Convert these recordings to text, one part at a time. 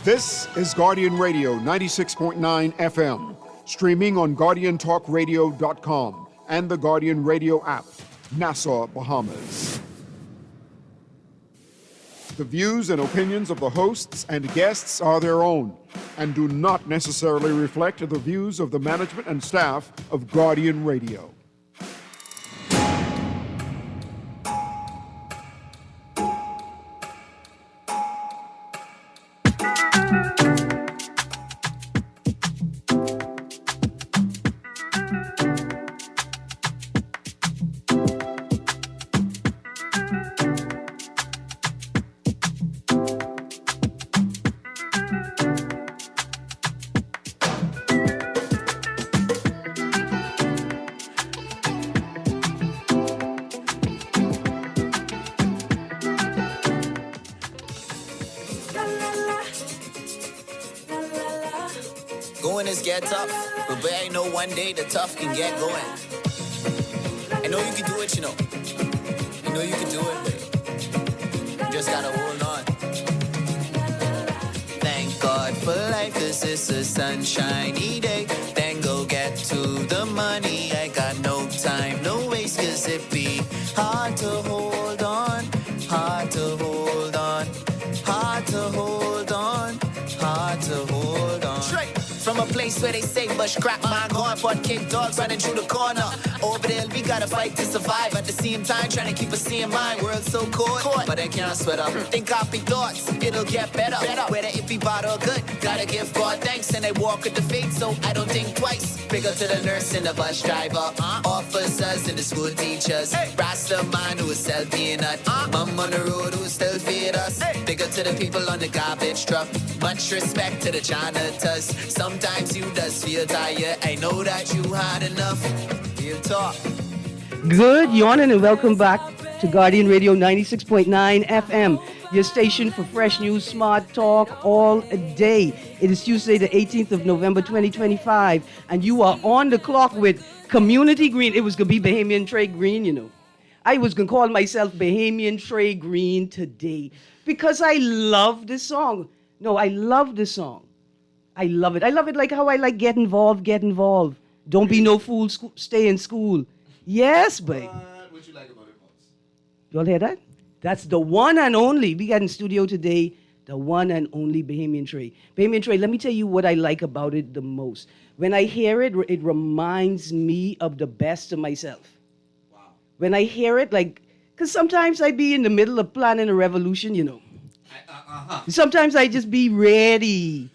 This is Guardian Radio 96.9 FM, streaming on GuardianTalkRadio.com and the Guardian Radio app, Nassau, Bahamas. The views and opinions of the hosts and guests are their own and do not necessarily reflect the views of the management and staff of Guardian Radio. Going is get tough, but there ain't no one day the tough can get going. I know you can do it, you know. I know you can do it, but you just gotta hold on. Thank God for life, 'cause it's a sunshiny day. Then go get to the money. I got no time, no waste, 'cause it be hard to hold on, hard to hold on, hard to hold on, hard to hold on. Straight. From a place where they say bush crap, mine gone, but kick dogs running through the corner. Over there, we gotta fight to survive. At the same time, trying to keep us seeing mind. World so cold, but I can't sweat up. Think copy thoughts, it'll get better. Whether it be bad or good, gotta give God thanks. And I walk with the faith, so I don't think twice. Big up to the nurse and the bus driver, officers and the school teachers. Rasta man who sell peanut, mom on the road who still feed us. Big up to the people on the garbage truck. Much respect to the janitors. Sometimes you just feel tired. I know that you had enough. Real talk. Good morning and welcome back to Guardian Radio 96.9 FM, your station for fresh news, smart talk all day. It is Tuesday, the 18th of November, 2025, and you are on the clock with Community Greene. It was going to be Bahamian Trey Greene, you know. I was going to call myself Bahamian Trey Greene today because I love this song. No, I love this song. I love it. I love it like how I like get involved, get involved. Don't be no fool, stay in school. Yes, babe. What you like about it most? You all hear that? That's the one and only. We got in studio today, the one and only Bahamian Trey. Bahamian Trey, let me tell you what I like about it the most. When I hear it, it reminds me of the best of myself. Wow. When I hear it, like, because sometimes I be in the middle of planning a revolution, you know. Sometimes I just be ready.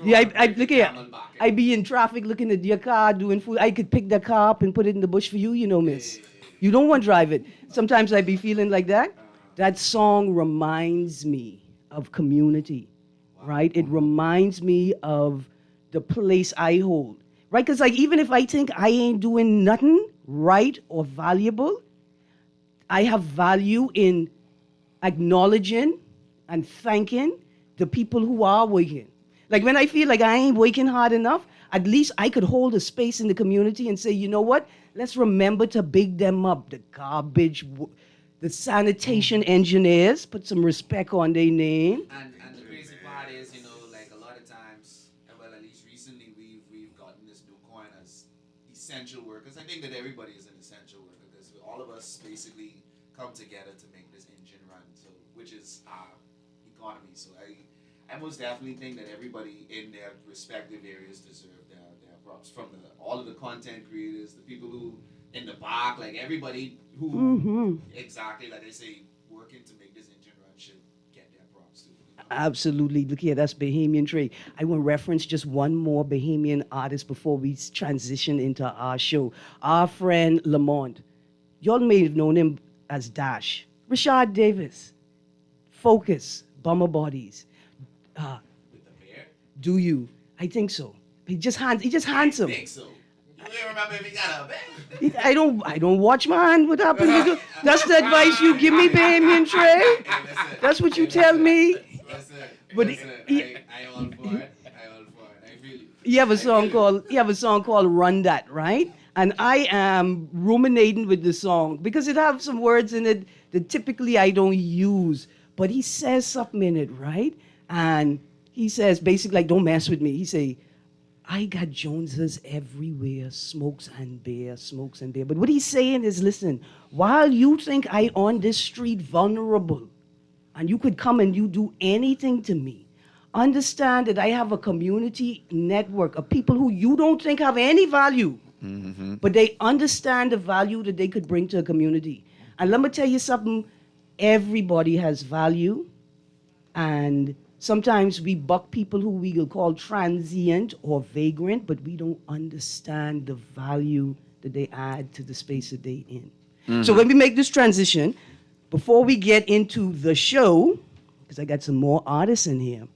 Yeah, I look at I be in traffic looking at your car doing food. I could pick the car up and put it in the bush for you, you know, miss. You don't want to drive it. Sometimes I be feeling like that. That song reminds me of community, right? It reminds me of the place I hold, right? Because like even if I think I ain't doing nothing right or valuable, I have value in acknowledging and thanking the people who are working. Like when I feel like I ain't working hard enough, at least I could hold a space in the community and say, you know what? Let's remember to big them up. The garbage, the sanitation engineers, put some respect on their name. And the crazy part is, you know, like a lot of times, well, at least recently, we've gotten this new coin as essential workers. I think that everybody is an essential worker because all of us basically come together to make this engine run, so which is our economy. So I most definitely think that everybody in their respective areas deserve their props. From all of the content creators, the people who in the back, like everybody who exactly like they say working to make this engine run should get their props too. You know? Absolutely. Look here, that's Bahamian Trey. I want to reference just one more Bahamian artist before we transition into our show. Our friend Lamont. Y'all may have known him as Dash. Rashad Davis. Focus. Bummer Bodies. With the bear? Do you? I think so. He just handsome. I think so. You don't remember if he got a bear? I don't watch mine. What happened? That's the advice you give me, Bahamian Trey. Hey, That's what you tell me. Listen, But I all for it. I feel you. You have a song called Run That, right? And I am ruminating with the song because it has some words in it that typically I don't use. But he says something in it, right? And he says, basically, like, don't mess with me. He say, I got Joneses everywhere, smokes and beer, smokes and beer. But what he's saying is, listen, while you think I on this street vulnerable, and you could come and you do anything to me, understand that I have a community network of people who you don't think have any value, but they understand the value that they could bring to a community. And let me tell you something, everybody has value, and sometimes we buck people who we will call transient or vagrant, but we don't understand the value that they add to the space that they in. So when we make this transition, before we get into the show, because I got some more artists in here,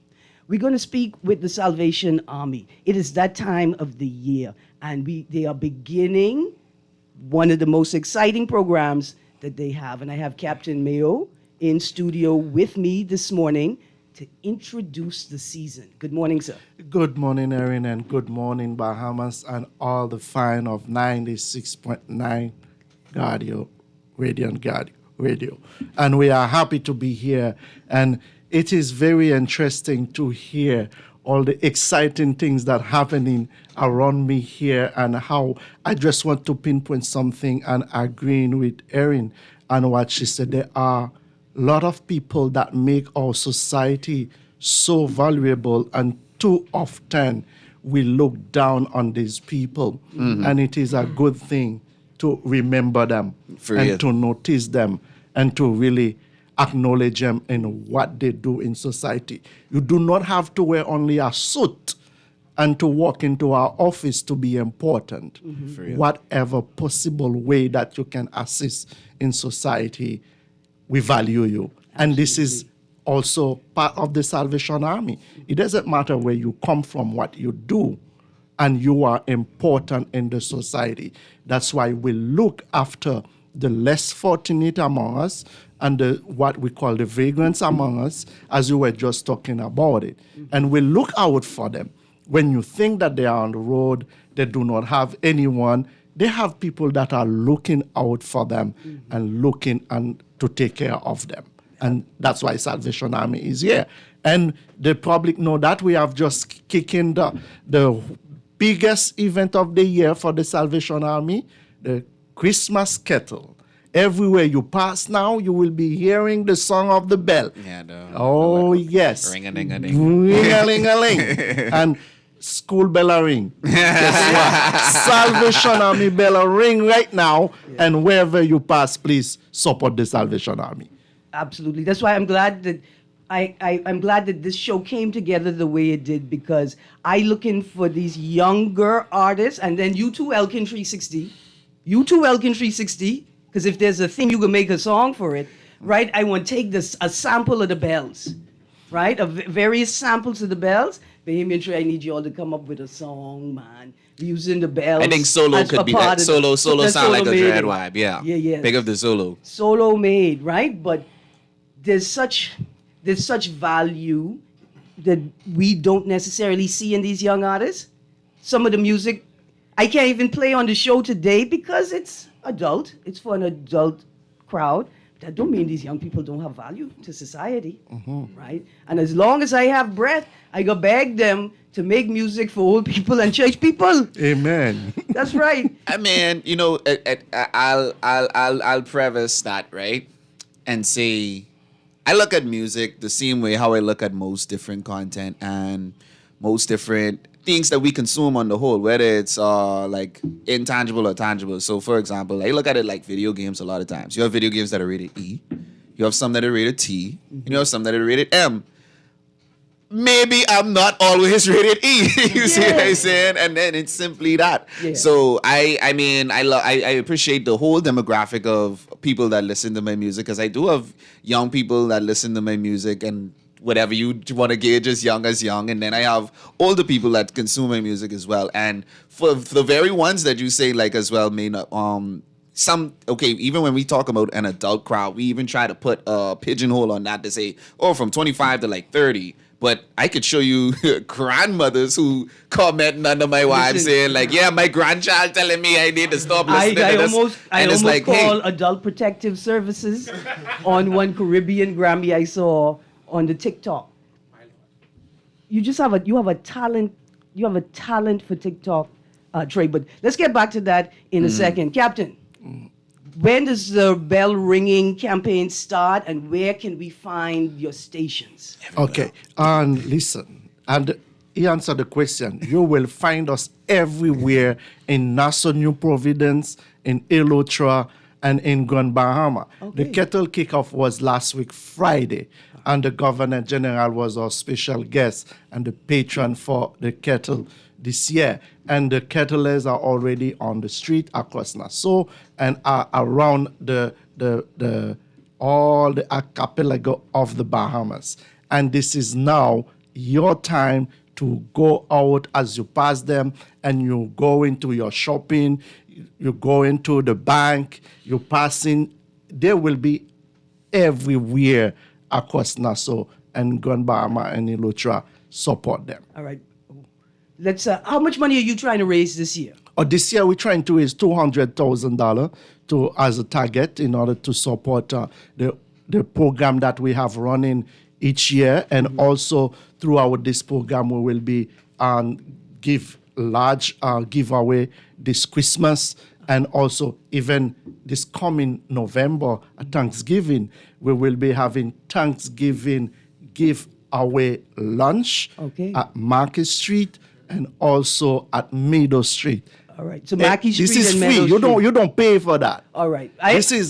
we're going to speak with the Salvation Army. It is that time of the year, and they are beginning one of the most exciting programs that they have. And I have Captain Mayo in studio with me this morning to introduce the season. Good morning, sir. Good morning, Erin, and good morning, Bahamas, and all the fans of 96.9 Guardian Radio. And we are happy to be here. And it is very interesting to hear all the exciting things that are happening around me here, and how I just want to pinpoint something and agreeing with Erin and what she said. There are a lot of people that make our society so valuable, and too often we look down on these people. And it is a good thing to remember them to notice them and to really acknowledge them in what they do in society. You do not have to wear only a suit and to walk into our office to be important. Whatever possible way that you can assist in society, we value you. And this is also part of the Salvation Army. It doesn't matter where you come from, what you do, and you are important in the society. That's why we look after the less fortunate among us and what we call the vagrants among us, as you were just talking about it. And we look out for them. When you think that they are on the road, they do not have anyone, they have people that are looking out for them and looking and to take care of them. And that's why Salvation Army is here. And the public know that we have just kicked in the biggest event of the year for the Salvation Army, the Christmas Kettle. Everywhere you pass now, you will be hearing the song of the bell. Yes. Ring-a-ding-a-ding. Ring-a-ling-a-ling. And school bell a ring. Guess what? Salvation Army bell a ring right now. And wherever you pass, please support the Salvation Army. Absolutely. That's why I'm glad that I'm glad that this show came together the way it did, because I looking for these younger artists, and then you too, Elkin 360. You too, Elkin 360. Because if there's a thing, you can make a song for it, right? I want to take a sample of the bells, right? Of various samples of the bells. Bahamian Tree, I need you all to come up with a song, man. Using the bells. I think solo could be that. Solo sound like a dread vibe. Yeah. Big of the solo. Solo made, right? But there's such value that we don't necessarily see in these young artists. Some of the music I can't even play on the show today because it's adult. It's for an adult crowd. That don't mean these young people don't have value to society, right? And as long as I have breath, I go beg them to make music for old people and church people. Amen. That's right. I mean, you know, I'll preface that, right, and say I look at music the same way how I look at most different content and most different things that we consume on the whole, whether it's like intangible or tangible. So, for example, I look at it like video games a lot of times. You have video games that are rated E, you have some that are rated T, and you have some that are rated M. Maybe I'm not always rated E. You see what I'm saying? And then it's simply that. Yeah. So I mean, I appreciate the whole demographic of people that listen to my music, because I do have young people that listen to my music, and whatever you want to gauge as young, and then I have older people that consume my music as well. And for the very ones that you say like as well may not even when we talk about an adult crowd, we even try to put a pigeonhole on that to say, oh, from 25 to like 30. But I could show you grandmothers who comment under my wife saying like, yeah, my grandchild telling me I need to stop listening to this. I almost like, call Adult Protective Services on one Caribbean Grammy I saw on the TikTok. just have a talent. You have a talent for TikTok, Trey. But let's get back to that in a second, Captain. When does the bell ringing campaign start, and where can we find your stations? Okay, and listen, and he answered the question. You will find us everywhere in Nassau, New Providence, in Elotra, and in Grand Bahama. Okay. The kettle kickoff was last week, Friday, and the Governor General was our special guest and the patron for the kettle this year. And the kettlers are already on the street across Nassau and are around all the archipelago of the Bahamas. And this is now your time to go out as you pass them and you go into your shopping, you go into the bank, you're passing. They will be everywhere across Nassau and Grand Bahama and Elotra. Support them. All right. Let's. How much money are you trying to raise this year? This year we're trying to raise $200,000 as a target in order to support the program that we have running each year, and also throughout this program we will be give large giveaway this Christmas, and also even this coming November at Thanksgiving we will be having Thanksgiving giveaway lunch at Market Street and also at Meadow Street. All right. So Mackey Street this is and free. Meadow You don't pay for that. All right.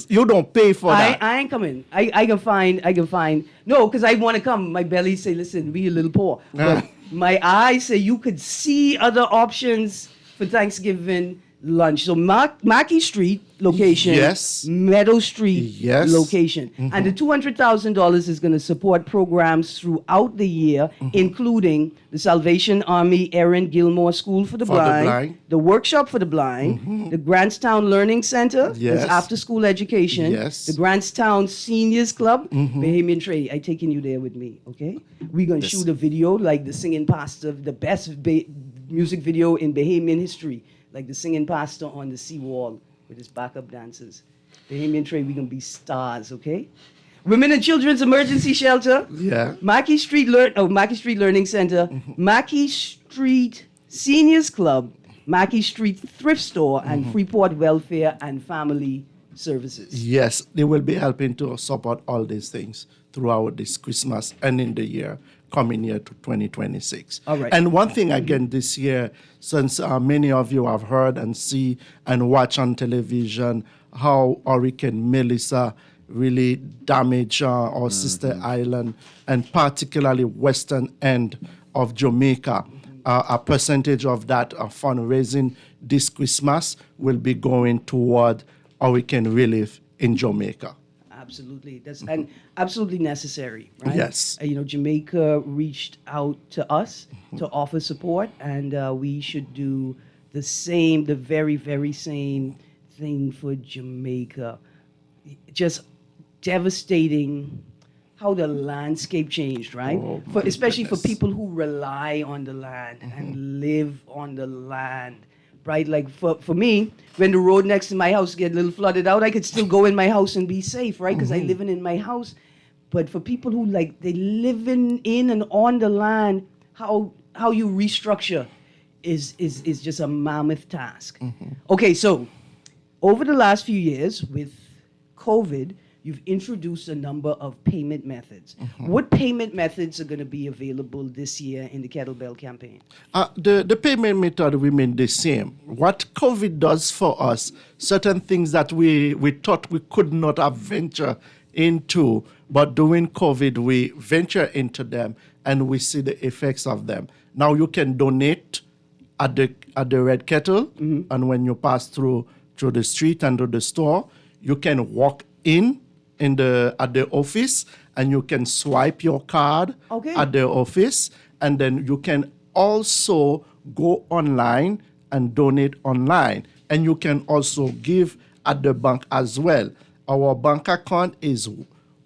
You don't pay for that. I ain't coming. I can find. No, because I want to come. My belly say, listen, we a little poor. But my eyes say you could see other options for Thanksgiving lunch. So Mackey Street location, yes. Meadow Street yes. location. Mm-hmm. And the $200,000 is going to support programs throughout the year, including the Salvation Army Erin Gilmore School for the Blind, the Workshop for the Blind, the Grantstown Learning Center, that's after school education, the Grantstown Seniors Club, Bahamian Trey, I taking you there with me, okay? We're going to shoot a video like the Singing Pastor, the best music video in Bahamian history, like the Singing Pastor on the seawall with his backup dancers. Bahamian Trey, we're going to be stars, okay? Women and Children's Emergency Shelter. Yeah. Mackey Street Learning Center. Mackey Street Seniors Club. Mackey Street Thrift Store and Freeport Welfare and Family Services. Yes, they will be helping to support all these things throughout this Christmas and in the year coming year to 2026. All right. And one thing again this year, since many of you have heard and see and watch on television how Hurricane Melissa really damaged our sister island and particularly western end of Jamaica. A percentage of that fundraising this Christmas will be going toward hurricane relief in Jamaica. Absolutely. That's and absolutely necessary, right? Yes. Jamaica reached out to us to offer support, and we should do the same, the very, very same thing for Jamaica. Just devastating how the landscape changed, right? Especially for people who rely on the land and live on the land, right? Like for me, when the road next to my house get a little flooded out, I could still go in my house and be safe, right? Because I living in my house. But for people who they living in and on the land, how you restructure is just a mammoth task. Okay, so over the last few years with COVID, you've introduced a number of payment methods. What payment methods are going to be available this year in the Kettlebell campaign? The payment method remain the same. What COVID does for us, certain things that we thought we could not have ventured into, but during COVID, we venture into them and we see the effects of them. Now you can donate at the Red Kettle, and when you pass through the street and to the store, you can walk at the office and you can swipe your card at the office, and then you can also go online and donate online, and you can also give at the bank as well. Our bank account is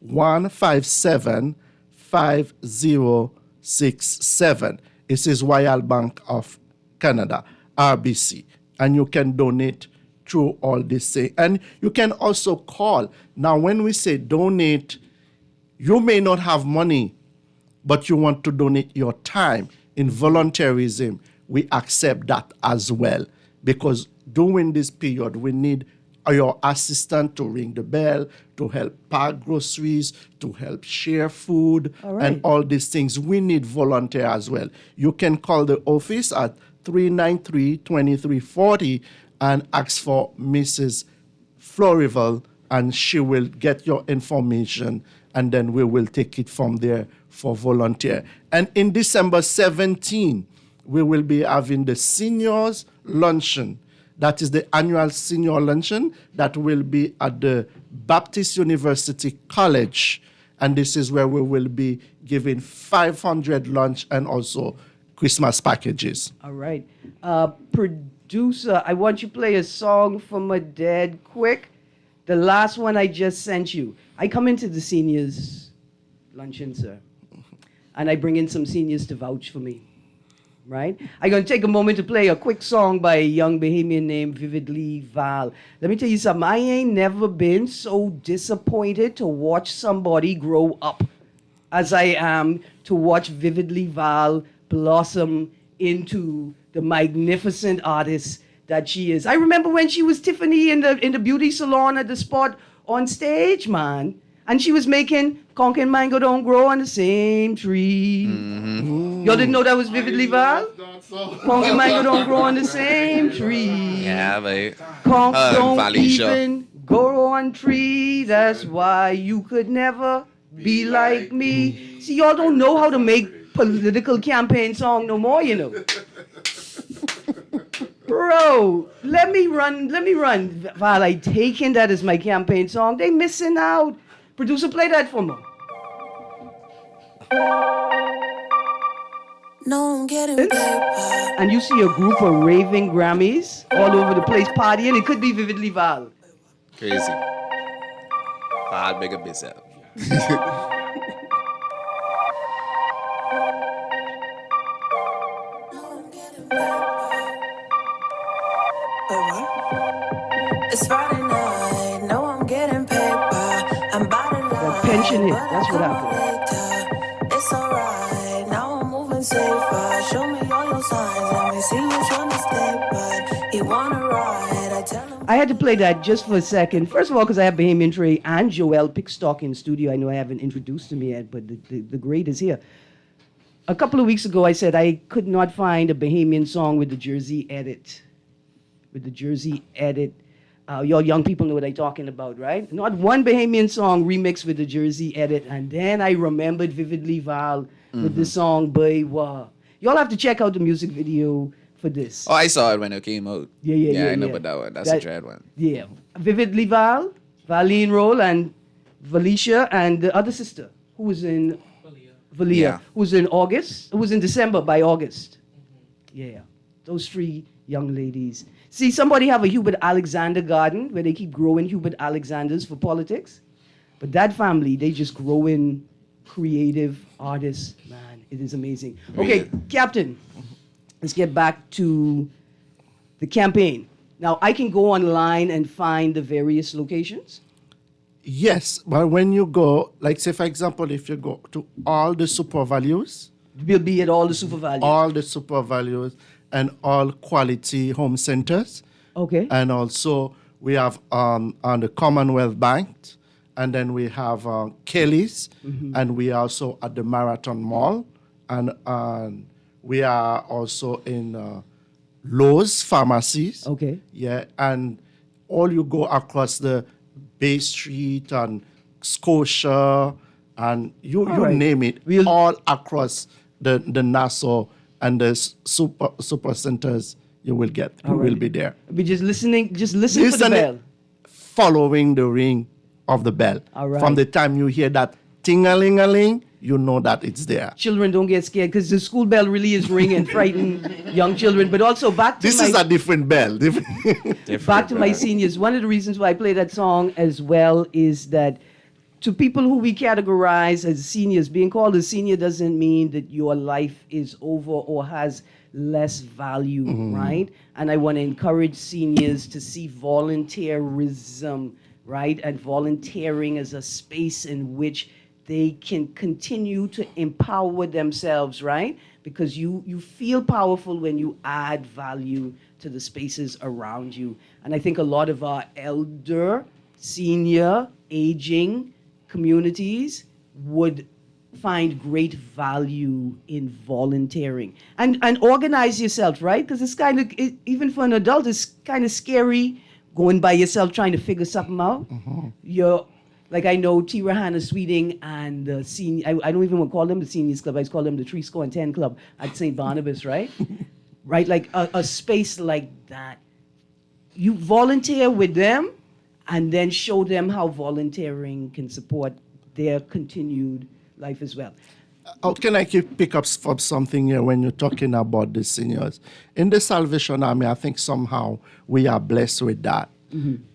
1575067. This is Royal Bank of Canada, RBC, and you can donate through all this thing. And you can also call. Now, when we say donate, you may not have money, but you want to donate your time in volunteerism, we accept that as well. Because during this period, we need your assistant to ring the bell, to help pack groceries, to help share food, and all these things. We need volunteer as well. You can call the office at 393-2340 and ask for Mrs. Florival, and she will get your information, and then we will take it from there for volunteer. And in December 17, we will be having the seniors luncheon. That is the annual senior luncheon that will be at the Baptist University College. And this is where we will be giving 500 lunch and also Christmas packages. All right. Producer, I want you to play a song from my dad quick. The last one I just sent you. I come into the seniors luncheon, sir. And I bring in some seniors to vouch for me. Right? I'm going to take a moment to play a quick song by a young Bahamian named Vividly Val. Let me tell you something. I ain't never been so disappointed to watch somebody grow up as I am to watch Vividly Val blossom into the magnificent artist that she is. I remember when she was Tiffany in the beauty salon at the spot on stage, man. And she was making conch and mango don't grow on the same tree. Mm-hmm. Y'all didn't know that was Vividly Val? Conch and mango don't grow on the same tree. Yeah, mate. Conch don't Felicia. even grow on tree. That's why you could never be like me. See, y'all don't know how to make political campaign song no more, you know. Bro, let me run. Val, I taking that as my campaign song. They missing out. Producer, play that for me. No, I'm getting paper. And you see a group of raving Grammys all over the place partying. It could be Vividly Val. Crazy. Val, big up yourself. It's Friday night. No, I'm getting paper. I'm about to That pension hit. That's what happened. It's alright. Now I'm moving safer. Show me all your signs. Let me see which one to stay. But he wanna ride. I tell him. I had to play that just for a second. First of all, because I have Bahamian Trey and Joel Pickstock in studio. I know I haven't introduced him yet, but the great is here. A couple of weeks ago, I said I could not find a Bahamian song with the Jersey edit. Y'all young people know what I'm talking about, right? Not one Bahamian song remixed with the Jersey edit. And then I remembered Vividly Val with the song Baywa. Y'all have to check out the music video for this. Oh, I saw it when it came out. Yeah, I know about that one. That's a dread one. Yeah. Vividly Val, Valine Roll, and Valicia, and the other sister, who was in Valia, Yeah. who was in August, who was in December by August. Yeah. Those three young ladies. See, somebody have a Hubert Alexander garden where they keep growing Hubert Alexanders for politics. But that family, they just growing creative artists. Man, it is amazing. Okay, Captain, let's get back to the campaign. Now, I can go online and find the various locations. Yes, but when you go, like say for example, if you go to all the super values, We'll be at all the super values. And all quality home centers. Okay. And also we have on the Commonwealth Bank, and then we have Kelly's, and we are also at the Marathon Mall, and we are also in Lowe's pharmacies. Okay. Yeah, and all you go across the Bay Street and Scotia, and you right. name it, all across the Nassau and the super centers you will get. Will be there. Be just listening. Just listen for the bell. Following the ring of the bell. All right. From the time you hear that ting-a-ling-a-ling, you know that it's there. Children, don't get scared because the school bell really is ringing, frighten young children. But also back to This is a different bell. back to my seniors. One of the reasons why I play that song as well is that to people who we categorize as seniors, being called a senior doesn't mean that your life is over or has less value, right? And I want to encourage seniors to see volunteerism, right? And volunteering as a space in which they can continue to empower themselves, right? Because you feel powerful when you add value to the spaces around you. And I think a lot of our elder, senior, aging communities would find great value in volunteering and organize yourself, right? Because it's kind of, even for an adult, it's kind of scary going by yourself trying to figure something out. You're like, I know Tira Hannah Sweeting and the senior, I don't even want to call them the seniors club, I just call them the 3-10 club at St. Barnabas, right? Right, like a space like that. You volunteer with them and then show them how volunteering can support their continued life as well. How can I pick up from something here when you're talking about the seniors? In the Salvation Army, I think somehow we are blessed with that.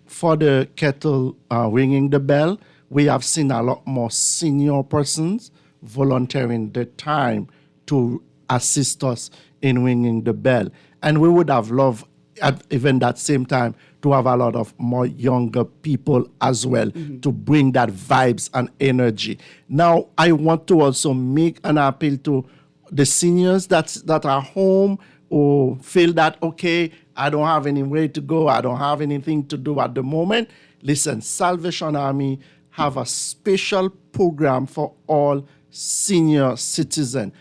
For the kettle ringing the bell, we have seen a lot more senior persons volunteering the time to assist us in ringing the bell. And we would have loved, at even that same time, to have a lot of more younger people as well to bring that vibes and energy. Now, I want to also make an appeal to the seniors that are home or feel that, okay, I don't have anywhere to go, I don't have anything to do at the moment. Listen, Salvation Army have a special program for all senior citizens.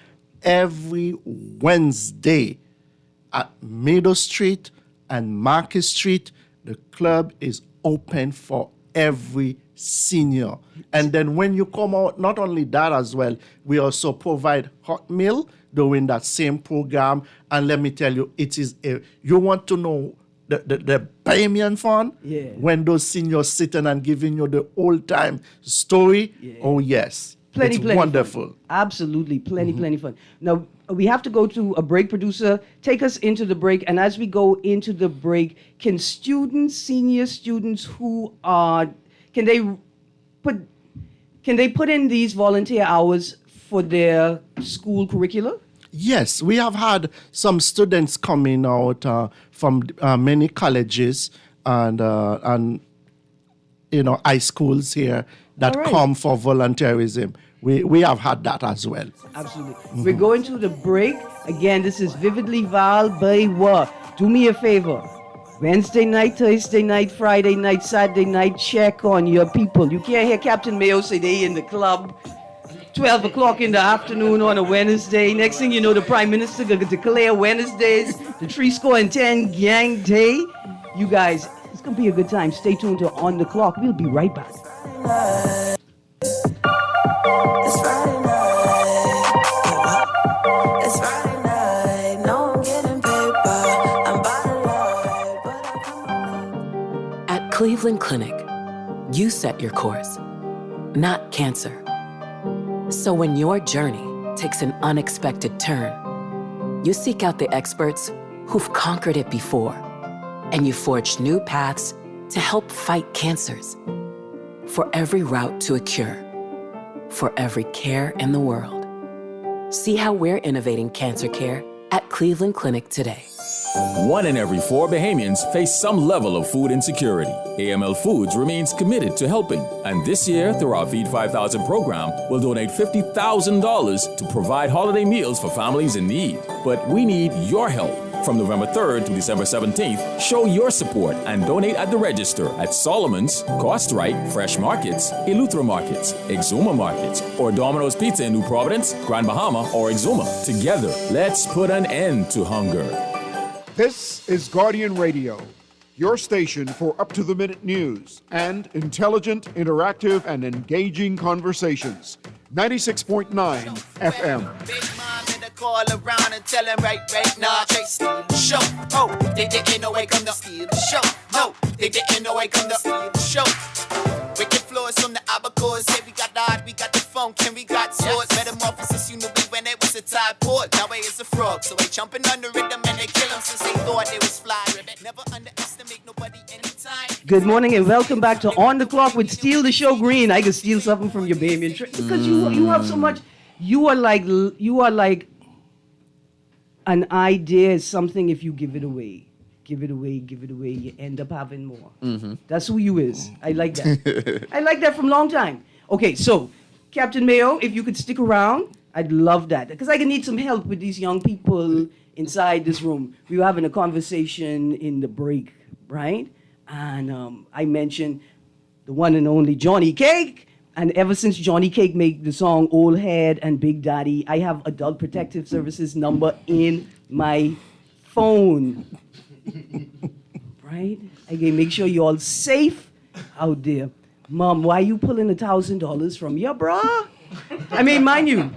Every Wednesday at Meadow Street and Market Street, the club is open for every senior. And then when you come out, not only that as well, we also provide hot meal during that same program. And let me tell you, you want to know the Bahamian fun? Yeah. When those seniors sitting and giving you the old time story? Yeah. Oh, yes. Plenty wonderful. Fun. Absolutely, plenty fun. Now, we have to go to a break. Producer, take us into the break. And as we go into the break, can senior students who are, can they put in these volunteer hours for their school curricula? Yes, we have had some students coming out from many colleges and high schools here that come for volunteerism. We have had that as well. Absolutely. We're going to the break. Again, this is Vividly Val Baywa. Do me a favor. Wednesday night, Thursday night, Friday night, Saturday night, check on your people. You can't hear Captain Mayo say they in the club 12 o'clock in the afternoon on a Wednesday. Next thing you know, the Prime Minister going to declare Wednesdays the 3-10 gang day. You guys, it's going to be a good time. Stay tuned to On the Clock. We'll be right back. It's Friday night. It's Friday night. No, I'm getting paper. I'm by the light, but I'm At Cleveland Clinic, you set your course, not cancer. So when your journey takes an unexpected turn, you seek out the experts who've conquered it before, and you forge new paths to help fight cancers. For every route to a cure, for every care in the world. See how we're innovating cancer care at Cleveland Clinic today. 1 in every 4 Bahamians face some level of food insecurity. AML Foods remains committed to helping, and this year, through our Feed 5,000 program, we'll donate $50,000 to provide holiday meals for families in need. But we need your help. From November 3rd to December 17th, show your support and donate at the register at Solomon's, Cost Right, Fresh Markets, Eleuthera Markets, Exuma Markets, or Domino's Pizza in New Providence, Grand Bahama, or Exuma. Together, let's put an end to hunger. This is Guardian Radio, your station for up-to-the-minute news and intelligent, interactive, and engaging conversations. 96.9 FM. Big mom better call around and tell him right now. They steal the show. Oh, they didn't know I come to steal the show. No, they didn't know I come to steal the show. Wicked floors from the albacores. Say we got the art, we got the funk, and we got swords. Metamorphosis, you knew me when it was a Tide Pod. Now it's a frog, so they jumping on the rhythm and they kill them since they thought they was fly. Never underestimate nobody anytime. Good morning and welcome back to On the Clock with Steal the Show Greene. I could steal something from your Bahamian trip because you have so much. You are like an idea is something if you give it away. Give it away, you end up having more. That's who you is. I like that. I like that from long time. Okay, so Captain Mayo, if you could stick around, I'd love that. Because I can need some help with these young people inside this room. We were having a conversation in the break, right? And I mentioned the one and only Johnny Cake. And ever since Johnny Cake made the song Old Head and Big Daddy, I have Adult Protective Services number in my phone. Right? I can make sure you're all safe out there. Mom, why you pulling $1,000 from your bra? I mean, mind you,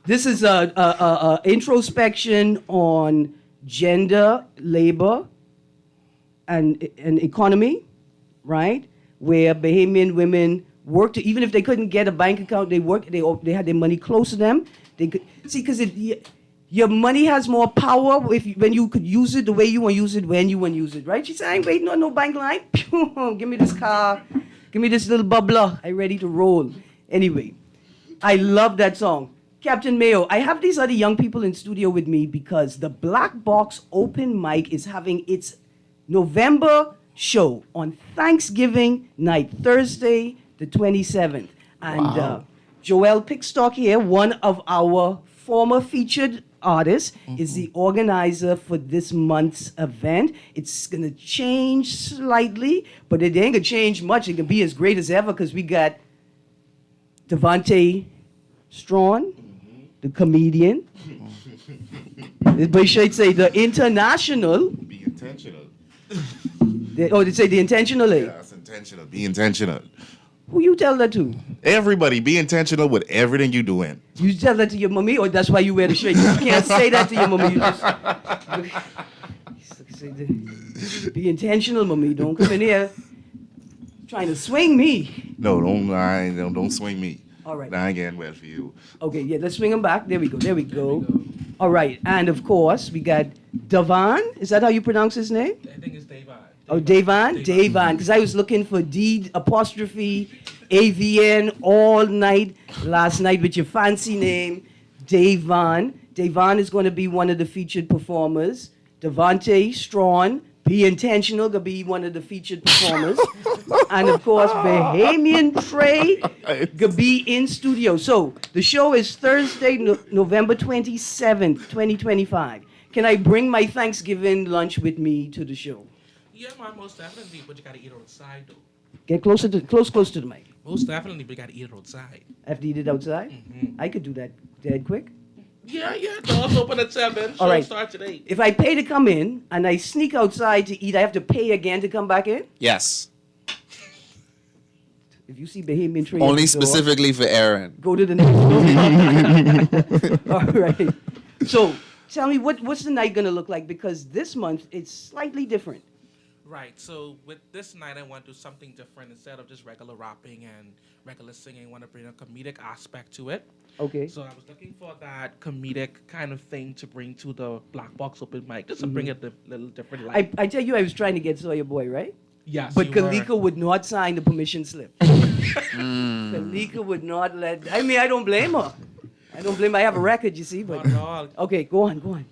this is a introspection on gender, labor, and economy, right? Where Bahamian women worked, even if they couldn't get a bank account, they worked. They had their money close to them. They could see because your money has more power when you could use it the way you want to use it, when you want to use it, right? She said, I ain't waiting on no bank line. Give me this car. Give me this little bubbler. I'm ready to roll. Anyway, I love that song. Captain Mayo, I have these other young people in studio with me because the Black Box Open Mic is having its November show on Thanksgiving night, Thursday, the 27th. And Joelle Pickstock here, one of our former featured artists, is the organizer for this month's event. It's going to change slightly, but it ain't going to change much. It can be as great as ever because we got Devontae Strawn, the comedian. But should say the international. Be intentional. They say the intentional. Yeah, it's intentional. Be intentional. Who you tell that to? Everybody, be intentional with everything you're doing. You tell that to your mommy, or that's why you wear the shirt? You can't say that to your mommy. You just be intentional, mommy. Don't come in here trying to swing me. No, don't swing me. All right. I ain't getting wet for you. Okay, yeah, let's swing him back. There we go. All right, and of course, we got Devon. Is that how you pronounce his name? I think it's Davon. Oh, Davon? Because I was looking for D apostrophe AVN all night last night with your fancy name, Davon. Davon is going to be one of the featured performers. Devontae Strawn, Be Intentional, going to be one of the featured performers. And of course, Bahamian Trey going to be in studio. So the show is Thursday, November 27th, 2025. Can I bring my Thanksgiving lunch with me to the show? Yeah, man, most definitely, but you gotta eat it outside, though. Get close to the mic. Most definitely, but you gotta eat it outside. I have to eat it outside? Mm-hmm. I could do that dead quick. Yeah, doors open at 7. Show starts at 8. If I pay to come in and I sneak outside to eat, I have to pay again to come back in? Yes. If you see Bahamian Trade Only specifically for Erin. Go to the next door. All right. So tell me, what's the night going to look like? Because this month, it's slightly different. Right, so with this night, I want to do something different. Instead of just regular rapping and regular singing, I want to bring a comedic aspect to it. Okay. So I was looking for that comedic kind of thing to bring to the Black Box Open Mic, just to bring it a little different light. I tell you, I was trying to get Sawyer Boy, right? Yes, but Kalika would not sign the permission slip. Kalika would not let. I mean, I don't blame her. I have a record, you see. But not at all. Okay, go on.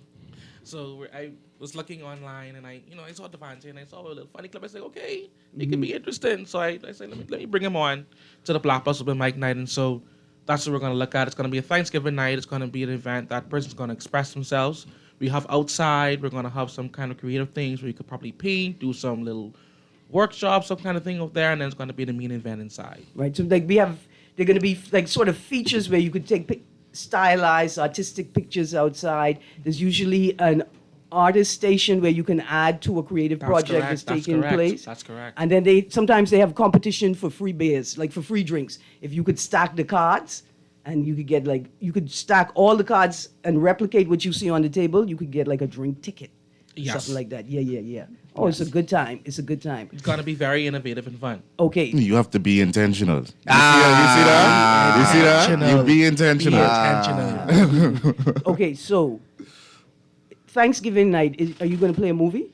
So I was looking online and I saw Devontae and I saw a little funny clip. I said, okay, it could be interesting. So I said, let me bring him on to the Black Box Open Mic night. And so that's what we're going to look at. It's going to be a Thanksgiving night. It's going to be an event that person's going to express themselves. We have outside. We're going to have some kind of creative things where you could probably paint, do some little workshop, some kind of thing over there, and then it's going to be the main event inside. Right. So like they're going to be like sort of features where you could take stylized artistic pictures outside. There's usually an artist station where you can add to a creative project that's taking place. That's correct. And then sometimes they have competition for free beers, like for free drinks. If you could stack the cards and you could get you could stack all the cards and replicate what you see on the table, you could get like a drink ticket. Yes. Something like that. Yeah. Oh, yes. It's a good time. It's going to be very innovative and fun. Okay. You have to be intentional. You see that? You be intentional. Okay, so Thanksgiving night, are you going to play a movie?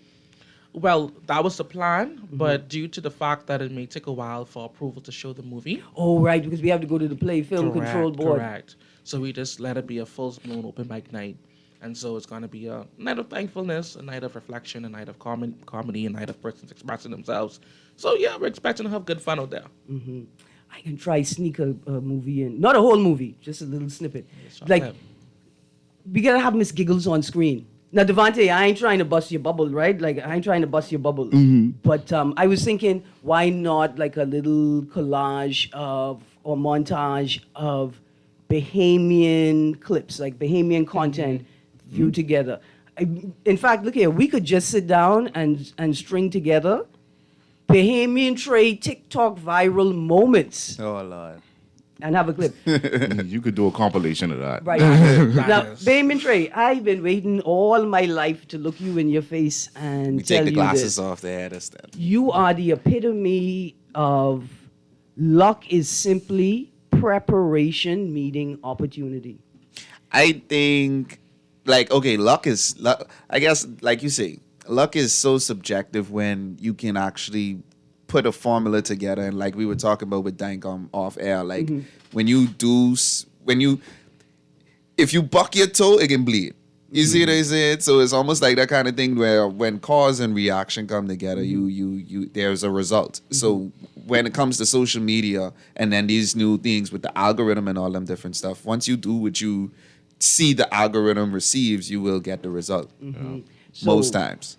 Well, that was the plan, but due to the fact that it may take a while for approval to show the movie. Oh, right, because we have to go to the Film Control Board. Correct. So we just let it be a full-blown open mic night. And so it's going to be a night of thankfulness, a night of reflection, a night of comedy, a night of persons expressing themselves. So, yeah, we're expecting to have good fun out there. Mm-hmm. I can try sneak a movie in. Not a whole movie, just a little snippet. Like, we gotta have Miss Giggles on screen. Now, Devante, I ain't trying to bust your bubble, right? Like, I ain't trying to bust your bubble. But I was thinking, why not like a little collage or montage of Bahamian clips, like Bahamian content viewed together. In fact, look here, we could just sit down and string together Bahamian trade TikTok viral moments Oh, Lord. and have a clip. You could do a compilation of that. Right. Now, Bahamian trade, I've been waiting all my life to look you in your face and We tell take the you glasses this. off there. That's that. You are the epitome of luck is simply preparation meeting opportunity. I think, like, okay, luck. I guess, like you say, luck is so subjective when you can actually put a formula together, and like we were talking about with Dank off air, like when you if you buck your toe, it can bleed. You see what I said? So it's almost like that kind of thing where when cause and reaction come together, you there's a result. So when it comes to social media and then these new things with the algorithm and all them different stuff, once you do what you see the algorithm receives, you will get the result. So, Most times.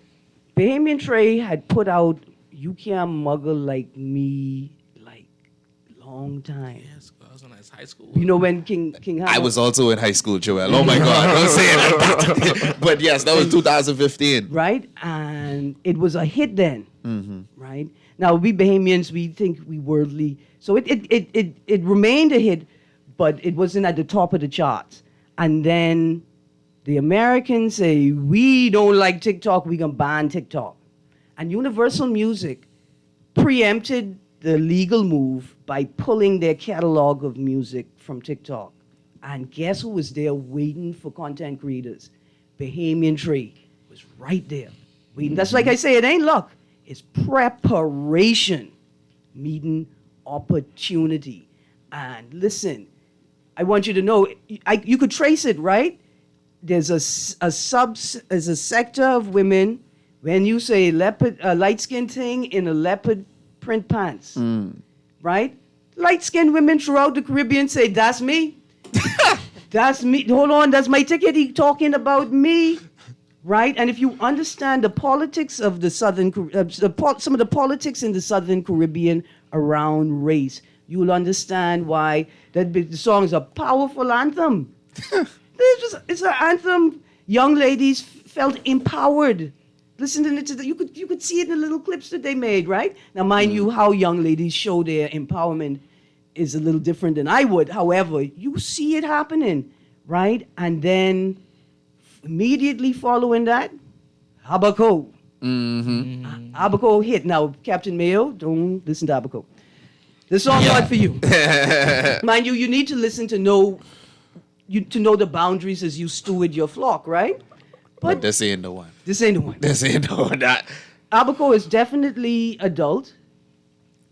Bahamian Trey had put out You Can't Muggle Like Me like long time. Yes, I was in high school. You know when King I Hammer- was also in high school, Joel. Oh my God. Don't say it. But yes, that was 2015. right? And it was a hit then, right? Now we Bahamians, we think we worldly, so it remained a hit, but it wasn't at the top of the charts. And then the Americans say, we don't like TikTok, we gonna ban TikTok. And Universal Music preempted the legal move by pulling their catalog of music from TikTok. And guess who was there waiting for content creators? Bahamian Tree was right there waiting. That's like I say, it ain't luck. It's preparation meeting opportunity. And listen, I want you to know, you could trace it, right? There's a sector of women, when you say leopard, light-skinned thing in a leopard print pants, right? Light-skinned women throughout the Caribbean say, that's me. That's me. Hold on, that's my ticket. He talking about me, right? And if you understand the politics of the Southern, some of the politics in the Southern Caribbean around race, you will understand why the song is a powerful anthem. It's an anthem. Young ladies felt empowered. Listening to you could see it in the little clips that they made, right? Now, mind you, how young ladies show their empowerment is a little different than I would. However, you see it happening, right? And then immediately following that, Abaco. Abaco hit. Now, Captain Mayo, don't listen to Abaco. The song's not for you. Mind you, you need to listen to know the boundaries as you steward your flock, right? But this ain't the one. This ain't the one. This ain't the one. Abaco is definitely adult,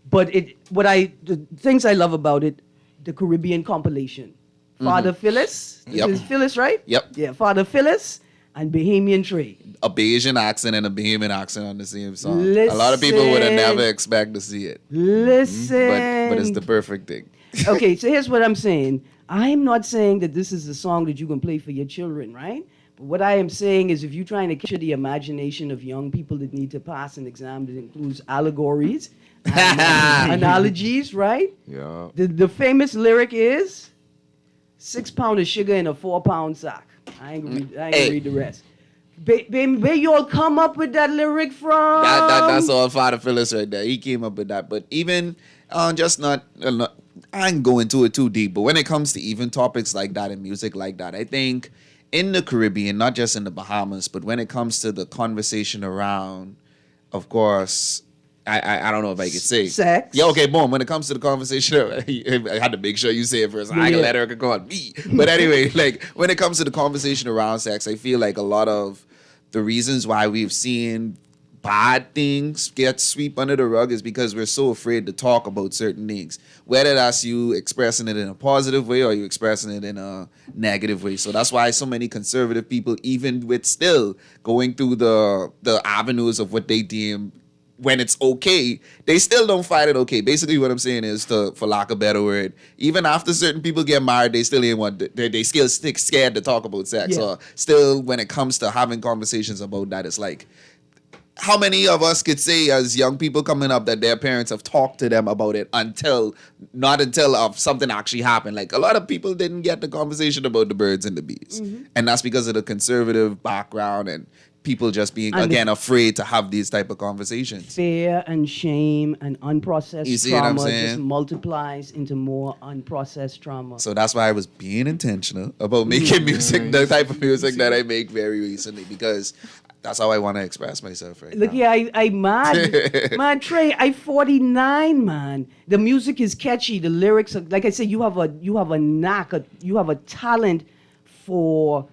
but the things I love about it, the Caribbean compilation. Father Phyllis. Yep. Is Phyllis, right? Yep. Yeah, Father Phyllis and Bahamian Tree. A Bayesian accent and a Bahamian accent on the same song. A lot of people would have never expect to see it. Listen. But it's the perfect thing. Okay, so here's what I'm saying. I'm not saying that this is a song that you can play for your children, right? But what I am saying is if you're trying to capture the imagination of young people that need to pass an exam that includes allegories, and analogies, right? Yeah. The famous lyric is 6 pounds of sugar in a 4 pound sack. I ain't gonna read the rest. Where you all come up with that lyric from? That's all Father Phyllis right there. He came up with that. But even I ain't going to it too deep, but when it comes to even topics like that and music like that, I think in the Caribbean, not just in the Bahamas, but when it comes to the conversation around, of course, I don't know if I could say sex. Yeah, okay, boom. When it comes to the conversation, I had to make sure you say it first. I ain't gonna let her call it me. But anyway, like when it comes to the conversation around sex, I feel like a lot of the reasons why we've seen bad things get swept under the rug is because we're so afraid to talk about certain things. Whether that's you expressing it in a positive way or you expressing it in a negative way. So that's why so many conservative people, even with still going through the avenues of what they deem when it's okay, they still don't find it okay. Basically, what I'm saying is, for lack of a better word, even after certain people get married, they still ain't they still stick scared to talk about sex. Yeah. Or still, when it comes to having conversations about that, it's like, how many of us could say as young people coming up that their parents have talked to them about it not until something actually happened? Like, a lot of people didn't get the conversation about the birds and the bees. Mm-hmm. And that's because of the conservative background and people just being, again, afraid to have these type of conversations. Fear and shame and unprocessed You see what I'm trauma saying? just multiplies into more unprocessed trauma. So that's why I was being intentional about making music, the type of music that I make very recently, because that's how I want to express myself right Look, now. yeah, I mad. Man, Trey, I 49, man. The music is catchy. The lyrics are, like I said, you have a knack, you have a talent for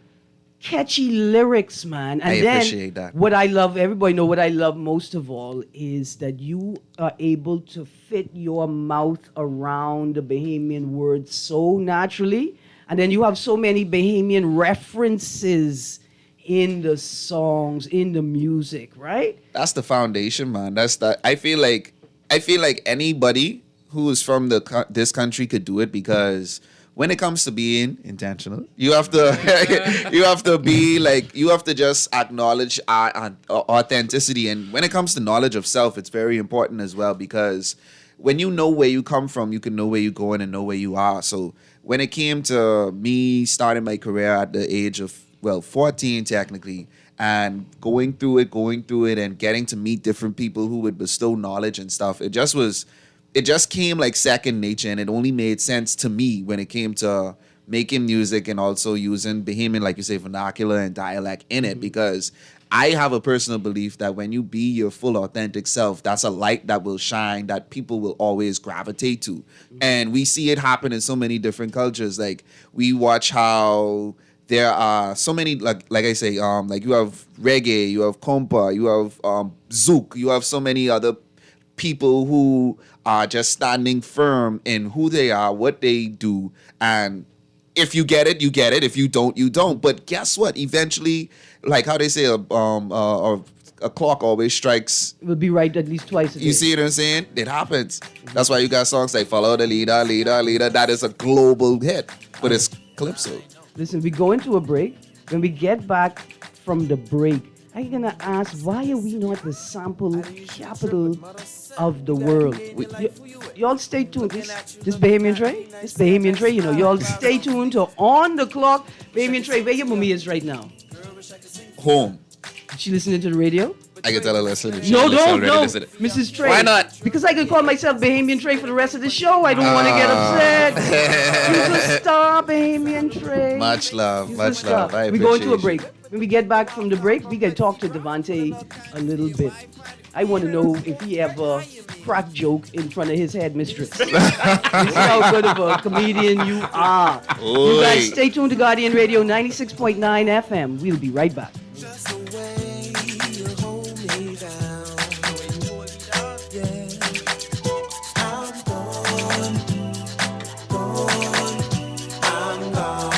catchy lyrics, man. And I then appreciate that. what I love, everybody know what I love most of all is that you are able to fit your mouth around the Bahamian words so naturally. And then you have so many Bahamian references in the songs, in the music, right? That's the foundation, man. That's that. I feel like anybody who is from this country could do it, because when it comes to being intentional, you have to you have to just acknowledge authenticity. And when it comes to knowledge of self, it's very important as well, because when you know where you come from, you can know where you're going and know where you are. So when it came to me starting my career at the age of 14 technically, and going through it and getting to meet different people who would bestow knowledge and stuff, it just came like second nature, and it only made sense to me when it came to making music and also using Bahamian, like you say, vernacular and dialect in it, because I have a personal belief that when you be your full authentic self, that's a light that will shine that people will always gravitate to. And we see it happen in so many different cultures. Like, we watch how there are so many, like I say, like you have reggae, you have compa, you have zouk, you have so many other people who are just standing firm in who they are, what they do, and if you get it, you get it. If you don't, you don't. But guess what? Eventually, like how they say, a clock always strikes. It will be right at least twice a day. You see what I'm saying? It happens. That's why you got songs like "Follow the Leader, Leader, Leader." That is a global hit, but it's calypso. Listen, we go into a break. When we get back from the break, I'm going to ask, why are we not the sample capital of the world? Y'all stay tuned. This Bahamian Trey, y'all stay tuned to On the Clock. Bahamian Trey, where your mommy is right now? Home. Is she listening to the radio? I can tell her listen. No, Mrs. Trey. Why not? Because I can call myself Bahamian Trey for the rest of the show. I don't want to get upset. You're a star, Bahamian Trey. Much love, You're much a star. love. I We go appreciate into a you. break. When we get back from the break, we can talk to Devante a little bit. I want to know if he ever cracked joke in front of his headmistress. This is how good of a comedian you are. You guys stay tuned to Guardian Radio 96.9 FM. We'll be right back. Just the way you hold me down. Yeah. I'm gone.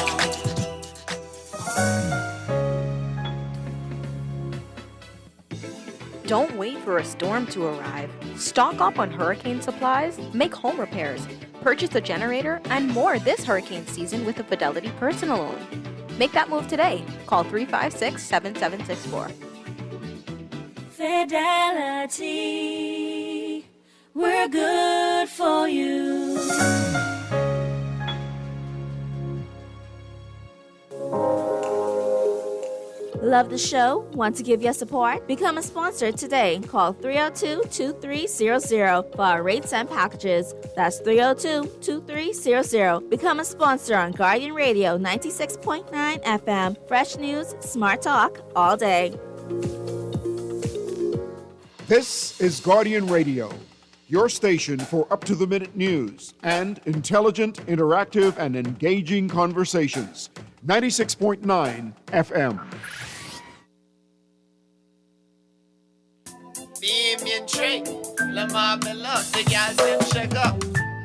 Don't wait for a storm to arrive. Stock up on hurricane supplies, make home repairs, purchase a generator, and more this hurricane season with a Fidelity personal loan. Make that move today. Call 356-7764. Fidelity, we're good for you. Love the show? Want to give your support? Become a sponsor today. Call 302-2300 for our rates and packages. That's 302-2300. Become a sponsor on Guardian Radio 96.9 FM. Fresh news, smart talk, all day. This is Guardian Radio, your station for up-to-the-minute news and intelligent, interactive, and engaging conversations. 96.9 FM. Bahamian Trey, Lamar below, the guys them shake up.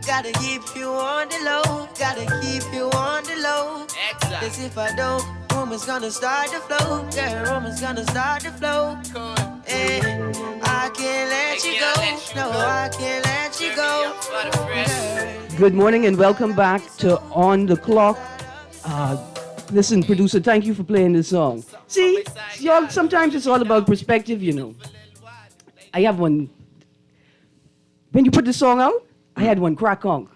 Gotta keep you on the low, gotta keep you on the low. Exactly. Cause if I don't, rumors gonna start to flow. Yeah, rumors gonna start to flow. Cool. I can't let you go. No, I can't let you go. Good morning and welcome back to On the Clock. Listen, producer, thank you for playing this song. See, y'all, sometimes it's all about perspective, you know. I have one. When you put the song out, I had one crack conk.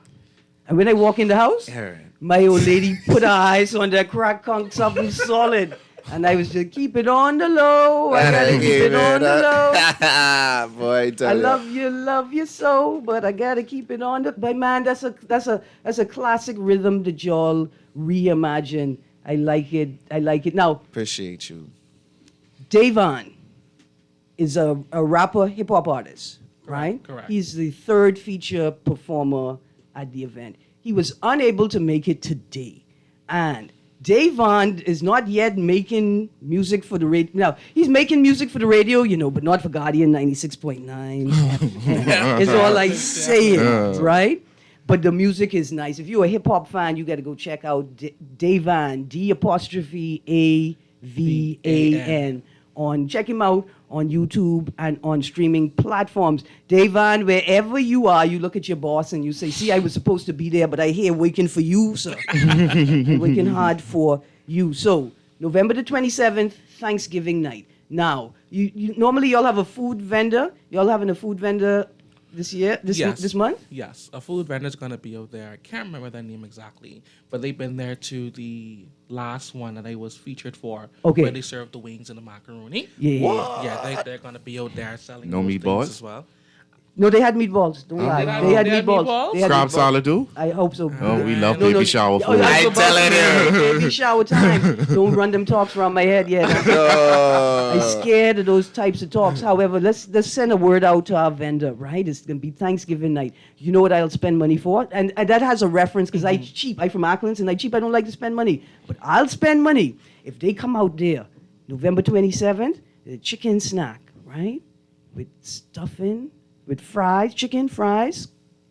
And when I walk in the house, Erin. my old lady put her eyes on that crack conk, something solid. And I was just, keep it on the low. I gotta keep it on the low. Boy, I love you so, but I gotta keep it on the. But man, that's a classic rhythm that y'all reimagine. I like it. Now, Appreciate you. Davon is a rapper, hip hop artist, right? Correct. He's the third feature performer at the event. He was unable to make it today, and Davon is not yet making music for the radio. Now, he's making music for the radio, you know, but not for Guardian 96.9 FM. Is all I saying, right? But the music is nice. If you're a hip-hop fan, you got to go check out Davon, D'_AVAN. Check him out on YouTube and on streaming platforms. Davon, wherever you are, you look at your boss and you say, see, I was supposed to be there, but I here working for you, sir. I'm working hard for you. So, November the 27th, Thanksgiving night. Now, you normally y'all have a food vendor. Y'all having a food vendor this year, this month? Yes, a food vendor's gonna be out there. I can't remember their name exactly, but they've been there to the last one that I was featured for. Okay. Where they served the wings and the macaroni. Yeah. Yeah, they're gonna be out there selling No those meatballs? things as well. No, they had meatballs. Don't lie. They had meatballs. They had Crab meatballs. salad too? I hope so. Oh, we love baby shower food. I telling you. Baby shower time. Don't run them talks around my head yet. I'm scared of those types of talks. However, let's send a word out to our vendor, right? It's going to be Thanksgiving night. You know what I'll spend money for? And that has a reference because I cheap. I'm from Acklands and I cheap. I don't like to spend money. But I'll spend money if they come out there November 27th, the chicken snack, right? With stuffing. With fries, chicken, fries,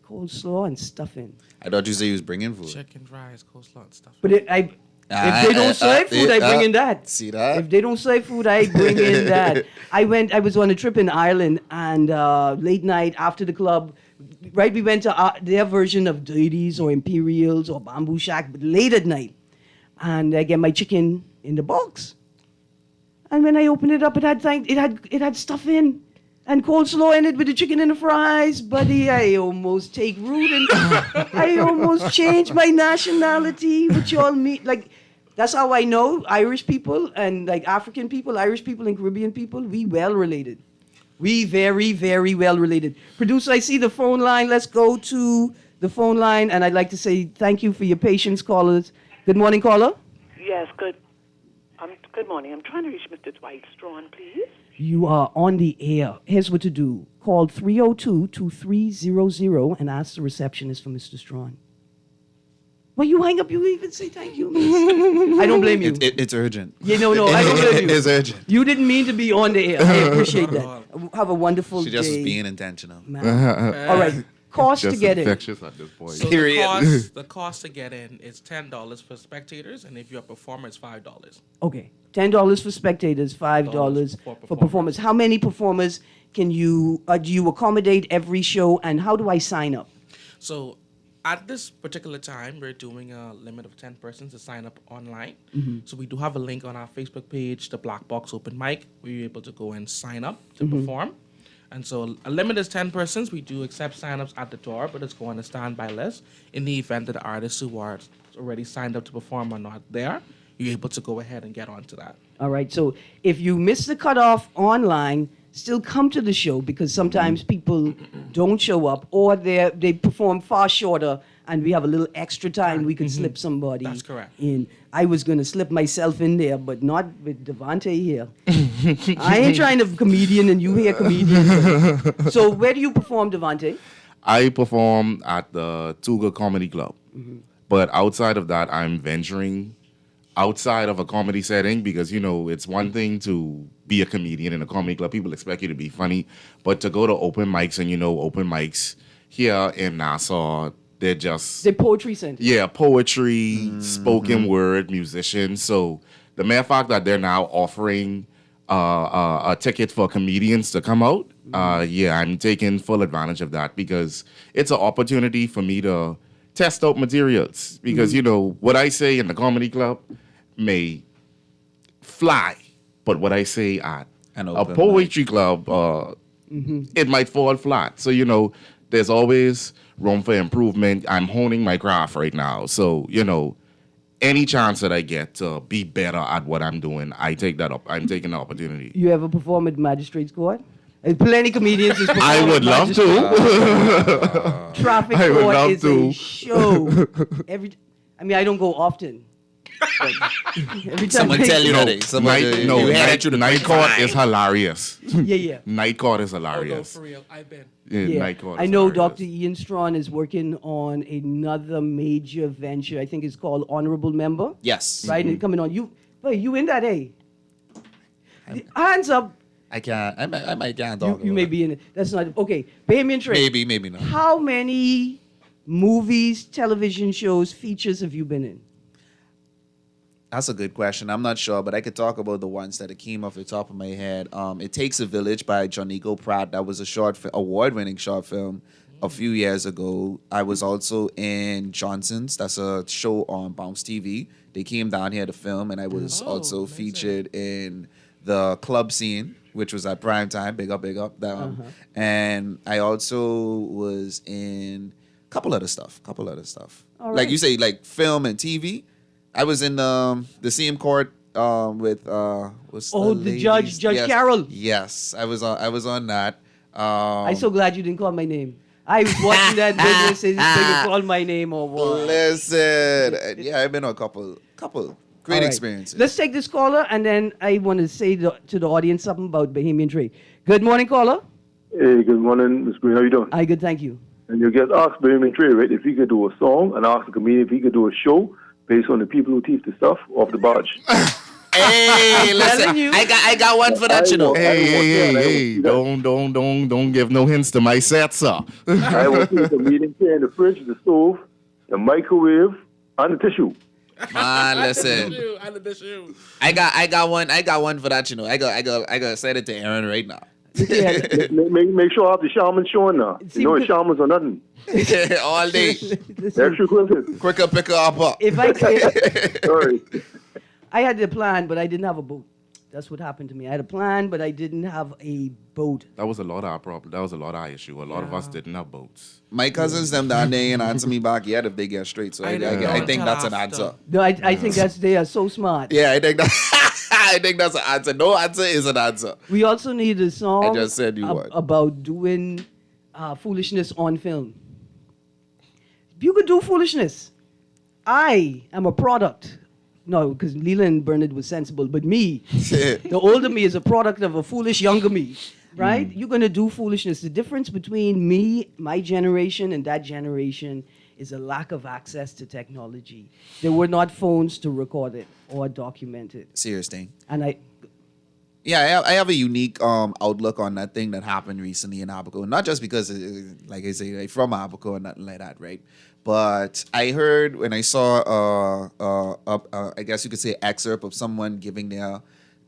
coleslaw, and stuffing. I thought you said you was bringing food. Chicken, fries, coleslaw, and stuff. But if they don't serve food, I bring in that. See that? If they don't serve food, I bring in that. I was on a trip in Ireland, and late night after the club, right, we went to their version of Dirties or Imperials or Bamboo Shack, but late at night. And I get my chicken in the box. And when I opened it up, it had stuff in. And coleslaw in it with the chicken and the fries, buddy. I almost take root and I almost change my nationality, which y'all meet. Like, that's how I know Irish people and like African people, Irish people and Caribbean people, we well related. We very, very well related. Producer, I see the phone line. Let's go to the phone line. And I'd like to say thank you for your patience, callers. Good morning, caller. Yes, good morning. I'm trying to reach Mr. Dwight Strawn, please. You are on the air. Here's what to do. Call 302-2300 and ask the receptionist for Mr. Strawn. Well, you hang up, you even say thank you. I don't blame you. It's urgent. Yeah, no, I don't blame you. It's urgent. You didn't mean to be on the air. I appreciate that. Have a wonderful day. She just was being intentional. All right. Cost to get in. Infectious at this point. So the cost to get in is $10 for spectators, and if you're a performer, it's $5. Okay. $10 for spectators, $5 for performers. How many performers can you do you accommodate every show, and how do I sign up? So at this particular time, we're doing a limit of 10 persons to sign up online. So we do have a link on our Facebook page, the Black Box Open Mic, where you're able to go and sign up to perform. And so a limit is 10 persons. We do accept sign-ups at the door, but it's going to standby list. In the event that the artists who are already signed up to perform are not there, you're able to go ahead and get onto that. All right. So if you miss the cutoff online, still come to the show because sometimes people don't show up or they perform far shorter and we have a little extra time we can slip somebody That's correct. in. I was going to slip myself in there, but not with Devante here. I ain't trying to be a comedian and you hear comedian. So where do you perform, Devante? I perform at the Tuga Comedy Club. But outside of that, I'm venturing outside of a comedy setting because, you know, it's one thing to be a comedian in a comedy club. People expect you to be funny. But to go to open mics and, you know, open mics here in Nassau, they're poetry center. Yeah, poetry, spoken word, musicians. So the mere fact that they're now offering a ticket for comedians to come out, I'm taking full advantage of that because it's an opportunity for me to test out materials. Because, what I say in the comedy club may fly, but what I say at a poetry club, it might fall flat. So, there's always room for improvement. I'm honing my craft right now. So, any chance that I get to be better at what I'm doing, I take that up. I'm taking the opportunity. You ever perform at Magistrate's Court? There's plenty comedians who's performed I would love to. Traffic I would court love is to. a show. I don't go often. But every time Someone tell you that. Night court is hilarious. Yeah. Night court is hilarious. For real, I've been. Yeah. Night court I is know hilarious. Dr. Ian Strawn is working on another major venture. I think it's called Honorable Member. Yes. Right? And coming on. You in that, eh? Hands up. I can't. I might can't talk. You may be in it. That's not okay. Bohemian Trade. Maybe not. How many movies, television shows, features have you been in? That's a good question. I'm not sure, but I could talk about the ones that came off the top of my head. It Takes a Village by Jonico Pratt. That was a award-winning short film a few years ago. I was also in Johnson's. That's a show on Bounce TV. They came down here to film, and I was also featured in the club scene, which was at prime time. Big up. And I also was in a couple other stuff. All Like right. you say, like film and TV. I was in the same court with what's Oh, the Judge yes. Carroll. Yes, I was on that. I'm so glad you didn't call my name. I was watching that video says you call my name or what. Listen, I've been on a couple great All right. experiences. Let's take this caller, and then I want to say to the audience something about Bohemian Trade. Good morning, caller. Hey, good morning, Ms. Greene. How you doing? Hi, good, thank you. And you get asked Bohemian Trade, right? If he could do a song, and ask a comedian if he could do a show based on the people who teach the stuff off the barge. Hey, listen, I got one for that, Hey, don't give no hints to my set, sir. I will see the comedian in the fridge, the stove, the microwave, and the tissue. Man, listen. I got one for that, I got send it to Erin right now. Make sure I have the shaman showing now. The shamans or nothing. All day. Extra quick. Quicker, picker, up. If I could, Sorry. I had a plan, but I didn't have a boat. That's what happened to me. I had a plan, but I didn't have a boat. That was a lot of our problem. That was a lot of our issue. A lot of us didn't have boats. My cousins them down there and answer me back yet if they get straight. So I think that's an answer. No, I think they are so smart. Yeah, I think that's an answer. No answer is an answer. We also need a song I just said you would. about doing foolishness on film. You could do foolishness. I am a product. No, because Leland Bernard was sensible, but me, the older me is a product of a foolish younger me, right? You're going to do foolishness. The difference between me, my generation, and that generation is a lack of access to technology. There were not phones to record it or document it. Serious thing. And I have a unique outlook on that thing that happened recently in Abaco. Not just because, like I say, like from Abaco and nothing like that, right? But I heard when I saw, I guess you could say, excerpt of someone giving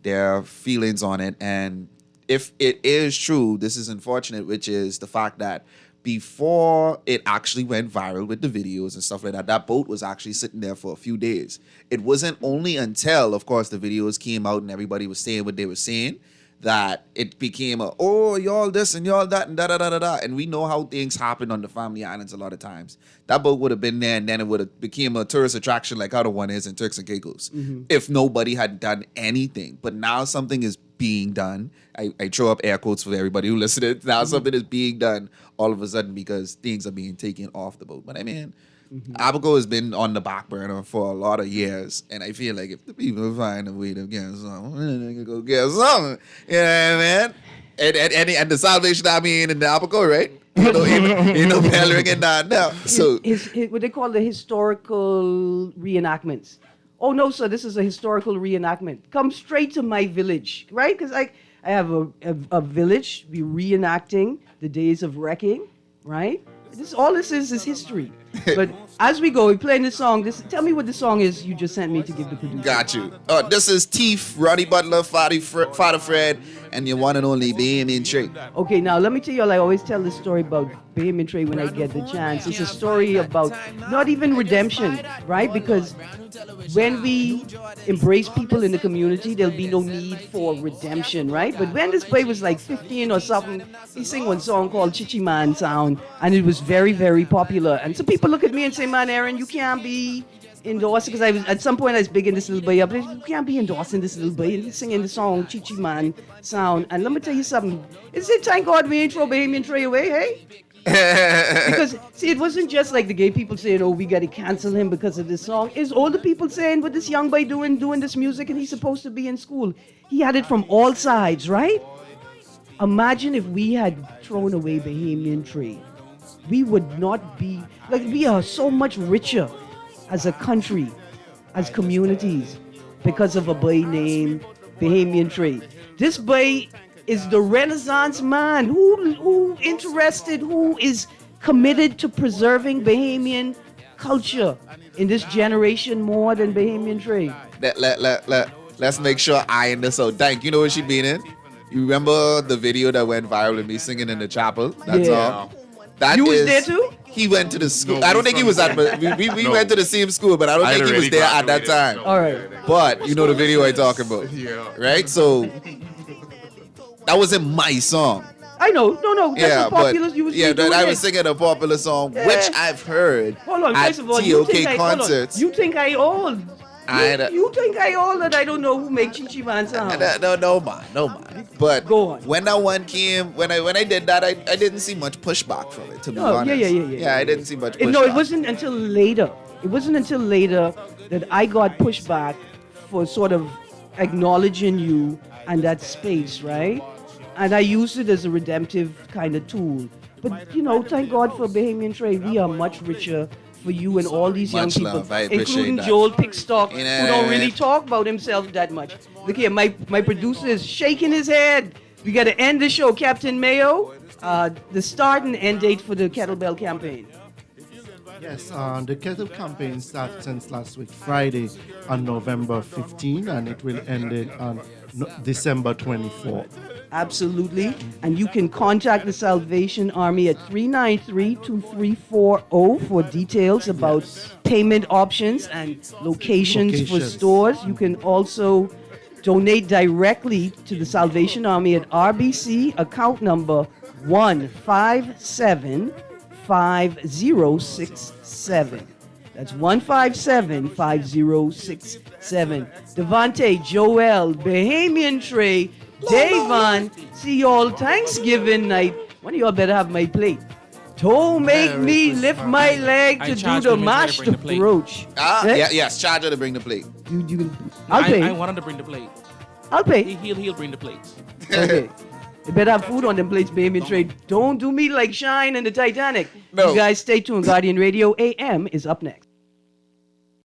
their feelings on it. And if it is true, this is unfortunate, which is the fact that before it actually went viral with the videos and stuff like that, that boat was actually sitting there for a few days. It wasn't only until, of course, the videos came out and everybody was saying what they were saying that it became y'all this and y'all that and da-da-da-da-da. And we know how things happen on the family islands a lot of times. That boat would have been there and then it would have became a tourist attraction like how the one is in Turks and Caicos if nobody had done anything. But now something is being done. I throw up air quotes for everybody who listened. Now something is being done all of a sudden because things are being taken off the boat. But I mean, Abaco has been on the back burner for a lot of years, and I feel like if the people find a way to get something, they can go get something. You know what I mean? And the Salvation Army ain't in the Abaco, right? Ain't no bell ringing down now. So what they call the historical reenactments. Oh no, sir, this is a historical reenactment. Come straight to my village, right? Because I have a village. We're reenacting the days of wrecking, right? This is history. But as we go, we're playing this song. Tell me what the song is you just sent me to give the producer. Got you. This is Teef, Roddy Butler, Father Fred, and your one and only Bahamian Trey. Okay, now let me tell you all, I always tell this story about Bahamian Trey when I get the chance. It's a story about not even redemption, right? Because when we embrace people in the community, there'll be no need for redemption, right? But when this boy was like 15 or something, he sang one song called Chichi Man Sound, and it was very, very popular. And some people look at me and say, man, Erin, you can't be endorsing, because I was at some point I was bigging this little boy up. You can't be endorsing this little boy. And he's singing the song Chichi Man Sound. And let me tell you something. Is it thank God we ain't throw Bahamian Trey away, hey? Because see, it wasn't just like the gay people saying, oh, we gotta cancel him because of this song. It's all the people saying, what this young boy doing this music, and he's supposed to be in school. He had it from all sides, right? Imagine if we had thrown away Bahamian Trey. We would not be, like, we are so much richer as a country, as communities, because of a boy named Bahamian Trey. This boy is the Renaissance man who is committed to preserving Bahamian culture in this generation more than Bahamian Trey. Let's make sure I in this out. Thank you know what she been in? You remember the video that went viral with me singing in the chapel? That's all. You was there too? He went to the school. No, I don't think he was at, but we went to the same school, but I don't think he was there at that time. All right. But you know the video I'm talking about. Yeah. Right? So that wasn't my song. I know. No. That's popular. I was singing a popular song, which I've heard at first of all, TOK concerts. You think I old? You think I old that I don't know who make Chichi Man sound? No, man. But go on. When that one came, when I did that, I didn't see much pushback from it, to be honest. Yeah, I didn't see much pushback. No, it wasn't until later. It wasn't until later that I got pushback for sort of acknowledging you and that space, right? And I used it as a redemptive kind of tool. But, thank God for Bahamian Trey. We are much richer for you and all these young people, including Joel Pickstock, who don't really talk about himself that much. Look here, my producer is shaking his head. We got to end the show. Captain Mayo, the start and end date for the Kettlebell campaign. Yes, the Kettle campaign started since last week, Friday, on November 15, and it will end on December 24. Absolutely. And you can contact the Salvation Army at 393-2340 for details about payment options and locations for stores. You can also donate directly to the Salvation Army at RBC account number 1575067. That's 1575067. Devontae, Joel, Bahamian Trey, Davon, see y'all Thanksgiving night. One of y'all better have my plate. Don't make me lift my leg to do the mashed approach. Yes, charge her to bring the plate. I'll pay. I want him to bring the plate. I'll pay. He'll bring the plates. Okay. You better have food on them plates, Bahamian Trey. Don't do me like Shine and the Titanic. No. You guys stay tuned. Guardian Radio AM is up next.